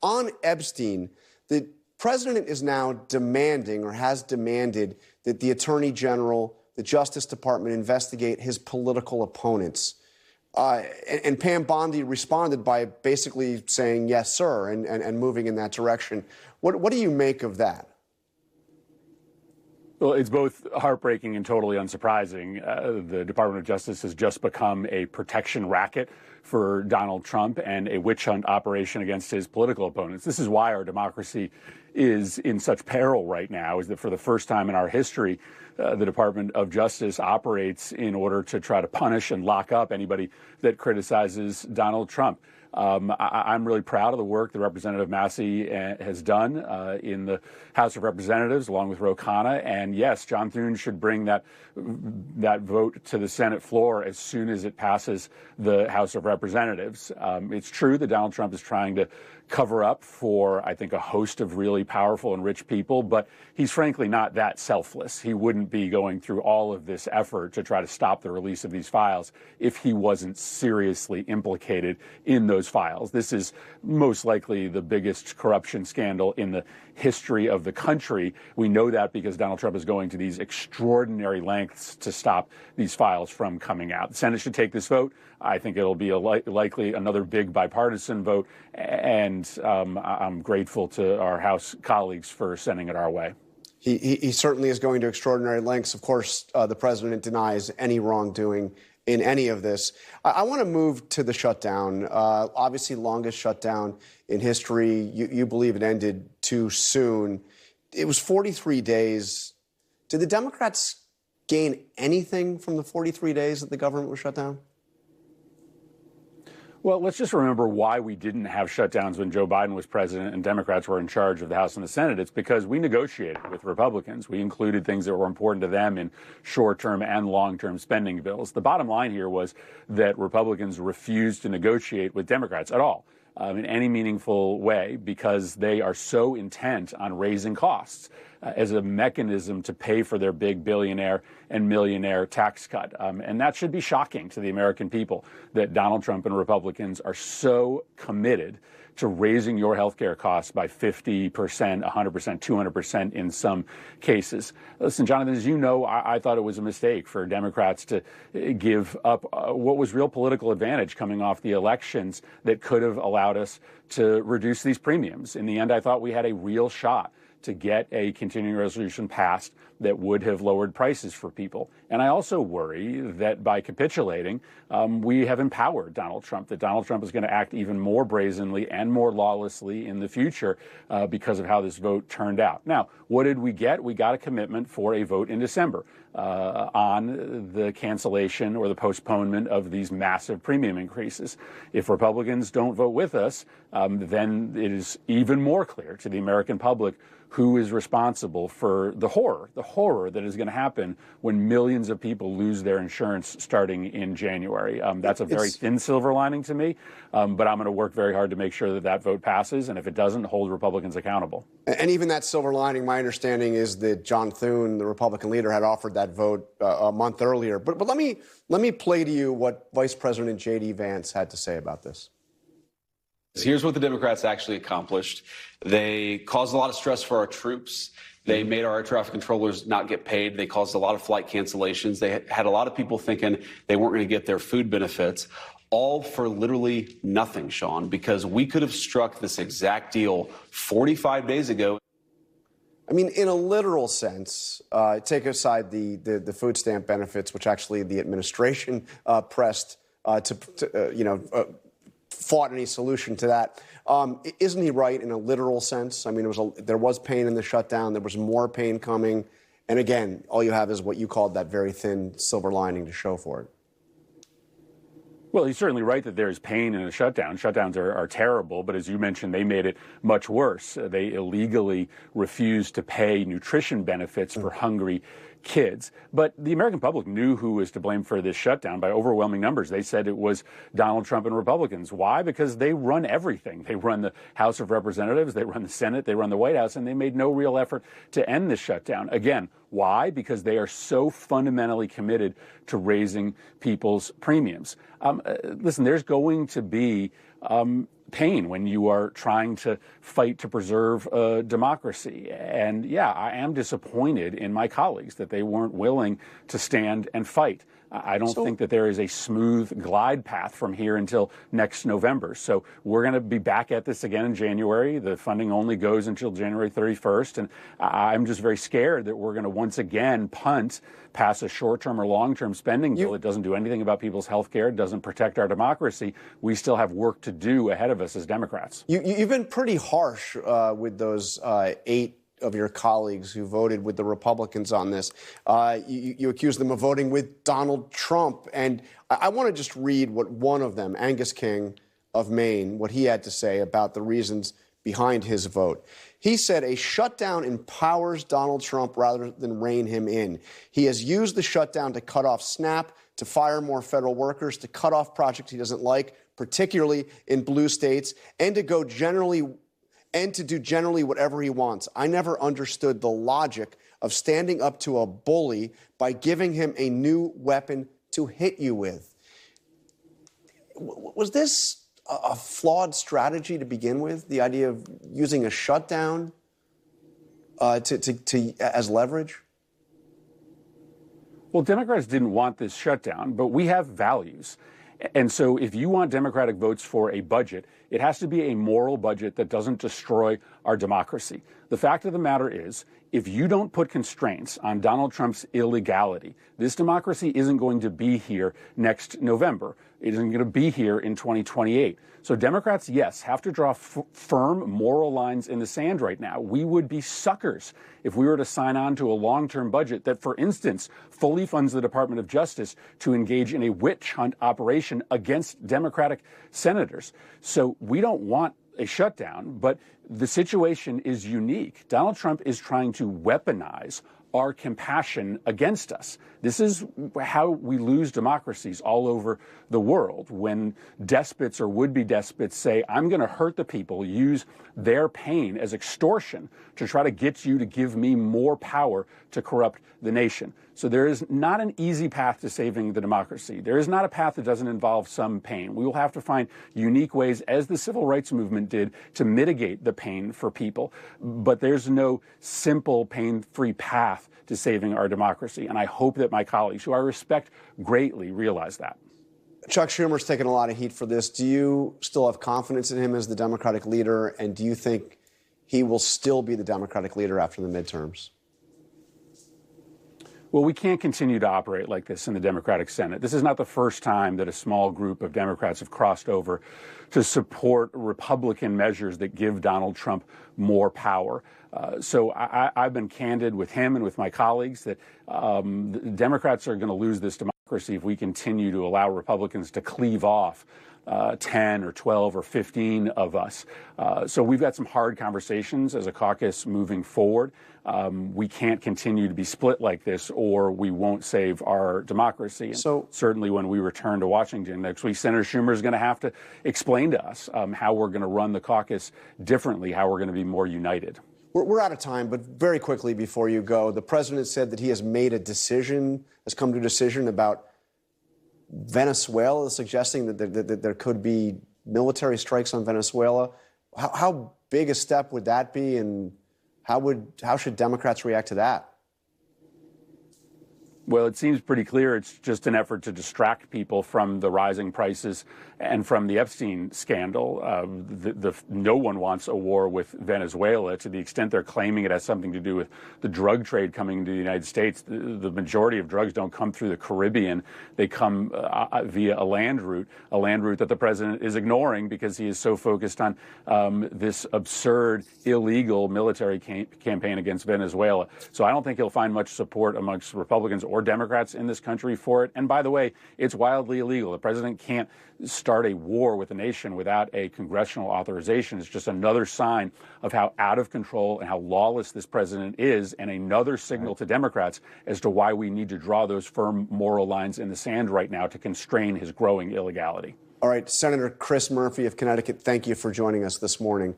on Epstein, the president is now demanding or has demanded that the Attorney General, the Justice Department investigate his political opponents. And Pam Bondi responded by basically saying, yes, sir, and moving in that direction. What do you make of that? Well, it's both heartbreaking and totally unsurprising. The Department of Justice has just become a protection racket for Donald Trump and a witch hunt operation against his political opponents. This is why our democracy is in such peril right now, is that for the first time in our history, the Department of Justice operates in order to try to punish and lock up anybody that criticizes Donald Trump. I'm really proud of the work that Representative Massey has done in the House of Representatives, along with Ro Khanna. And yes, John Thune should bring that vote to the Senate floor as soon as it passes the House of Representatives. It's true that Donald Trump is trying to cover up for, I think, a host of really powerful and rich people, but he's frankly not that selfless. He wouldn't be going through all of this effort to try to stop the release of these files if he wasn't seriously implicated in those files. This is most likely the biggest corruption scandal in the history of the country. We know that because Donald Trump is going to these extraordinary lengths to stop these files from coming out. The Senate should take this vote. I think it'll be likely another big bipartisan vote, and I'm grateful to our House colleagues for sending it our way. He certainly is going to extraordinary lengths. Of course, the president denies any wrongdoing in any of this. I want to move to the shutdown. Obviously, longest shutdown in history. You believe it ended too soon. It was 43 days. Did the Democrats gain anything from the 43 days that the government was shut down? Well, let's just remember why we didn't have shutdowns when Joe Biden was president and Democrats were in charge of the House and the Senate. It's because we negotiated with Republicans. We included things that were important to them in short-term and long-term spending bills. The bottom line here was that Republicans refused to negotiate with Democrats at all in any meaningful way because they are so intent on raising costs as a mechanism to pay for their big billionaire and millionaire tax cut. And that should be shocking to the American people that Donald Trump and Republicans are so committed to raising your health care costs by 50%, 100%, 200% in some cases. Listen, Jonathan, as you know, I thought it was a mistake for Democrats to give up what was real political advantage coming off the elections that could have allowed us to reduce these premiums. In the end, I thought we had a real shot to get a continuing resolution passed that would have lowered prices for people. And I also worry that by capitulating, we have empowered Donald Trump, that Donald Trump is going to act even more brazenly and more lawlessly in the future because of how this vote turned out. Now, what did we get? We got a commitment for a vote in December on the cancellation or the postponement of these massive premium increases. If Republicans don't vote with us, then it is even more clear to the American public who is responsible for the horror that is going to happen when millions of people lose their insurance starting in January. That's a very thin silver lining to me, but I'm going to work very hard to make sure that that vote passes, and if it doesn't, hold Republicans accountable. And even that silver lining, my understanding is that John Thune, the Republican leader, had offered that vote a month earlier. But let me play to you what Vice President J.D. Vance had to say about this. Here's what the Democrats actually accomplished. They caused a lot of stress for our troops. They made our air traffic controllers not get paid. They caused a lot of flight cancellations. They had a lot of people thinking they weren't going to get their food benefits, all for literally nothing, Sean, because we could have struck this exact deal 45 days ago. I mean, in a literal sense, take aside the food stamp benefits, which actually the administration pressed fought any solution to that. Isn't he right in a literal sense? I mean, there was pain in the shutdown. There was more pain coming. And again, all you have is what you called that very thin silver lining to show for it. Well, he's certainly right that there's pain in a shutdown. Shutdowns are terrible, but as you mentioned, they made it much worse. They illegally refused to pay nutrition benefits for hungry kids. But the American public knew who was to blame for this shutdown by overwhelming numbers. They said it was Donald Trump and Republicans. Why? Because they run everything. They run the House of Representatives, they run the Senate, they run the White House, and they made no real effort to end this shutdown. Again, why? Because they are so fundamentally committed to raising people's premiums. Listen, there's going to be pain when you are trying to fight to preserve democracy. And yeah, I am disappointed in my colleagues that they weren't willing to stand and fight. I don't think that there is a smooth glide path from here until next November. So we're going to be back at this again in January. The funding only goes until January 31st. And I'm just very scared that we're going to once again punt past a short-term or long-term spending bill. It doesn't do anything about people's health care. It doesn't protect our democracy. We still have work to do ahead of us as Democrats. You've been pretty harsh with those 8 of your colleagues who voted with the Republicans on this. You accuse them of voting with Donald Trump. And I want to just read what one of them, Angus King of Maine, what he had to say about the reasons behind his vote. He said a shutdown empowers Donald Trump rather than rein him in. He has used the shutdown to cut off SNAP, to fire more federal workers, to cut off projects he doesn't like, particularly in blue states, and to do generally whatever he wants. I never understood the logic of standing up to a bully by giving him a new weapon to hit you with. Was this a flawed strategy to begin with, the idea of using a shutdown as leverage? Well, Democrats didn't want this shutdown, but we have values. And so if you want Democratic votes for a budget, it has to be a moral budget that doesn't destroy our democracy. The fact of the matter is, if you don't put constraints on Donald Trump's illegality, this democracy isn't going to be here next November. It isn't going to be here in 2028. So Democrats, yes, have to draw firm moral lines in the sand right now. We would be suckers if we were to sign on to a long-term budget that, for instance, fully funds the Department of Justice to engage in a witch hunt operation against Democratic senators. So we don't want a shutdown, but the situation is unique. Donald Trump is trying to weaponize our compassion against us. This is how we lose democracies all over the world. When despots or would-be despots say, I'm going to hurt the people, use their pain as extortion to try to get you to give me more power to corrupt the nation. So there is not an easy path to saving the democracy. There is not a path that doesn't involve some pain. We will have to find unique ways, as the civil rights movement did, to mitigate the pain for people. But there's no simple, pain-free path to saving our democracy. And I hope that my colleagues, who I respect greatly, realize that. Chuck Schumer's taken a lot of heat for this. Do you still have confidence in him as the Democratic leader? And do you think he will still be the Democratic leader after the midterms? Well, we can't continue to operate like this in the Democratic Senate. This is not the first time that a small group of Democrats have crossed over to support Republican measures that give Donald Trump more power. So I've been candid with him and with my colleagues that the Democrats are going to lose this democracy if we continue to allow Republicans to cleave off 10 or 12 or 15 of us. So we've got some hard conversations as a caucus moving forward. We can't continue to be split like this, or we won't save our democracy. And so certainly when we return to Washington next week, Senator Schumer is going to have to explain to us how we're going to run the caucus differently, how we're going to be more united. We're out of time, but very quickly before you go, the president said that he has made a decision, has come to a decision about Venezuela, suggesting that there could be military strikes on Venezuela. How big a step would that be, and how should Democrats react to that? Well, it seems pretty clear it's just an effort to distract people from the rising prices and from the Epstein scandal. No one wants a war with Venezuela to the extent they're claiming it has something to do with the drug trade coming into the United States. The majority of drugs don't come through the Caribbean. They come via a land route that the president is ignoring because he is so focused on this absurd, illegal military campaign against Venezuela. So I don't think he'll find much support amongst Republicans or Democrats in this country for it. And by the way, it's wildly illegal. The president can't start a war with a nation without a congressional authorization. It's just another sign of how out of control and how lawless this president is, and another signal to Democrats as to why we need to draw those firm moral lines in the sand right now to constrain his growing illegality. All right, Senator Chris Murphy of Connecticut, thank you for joining us this morning.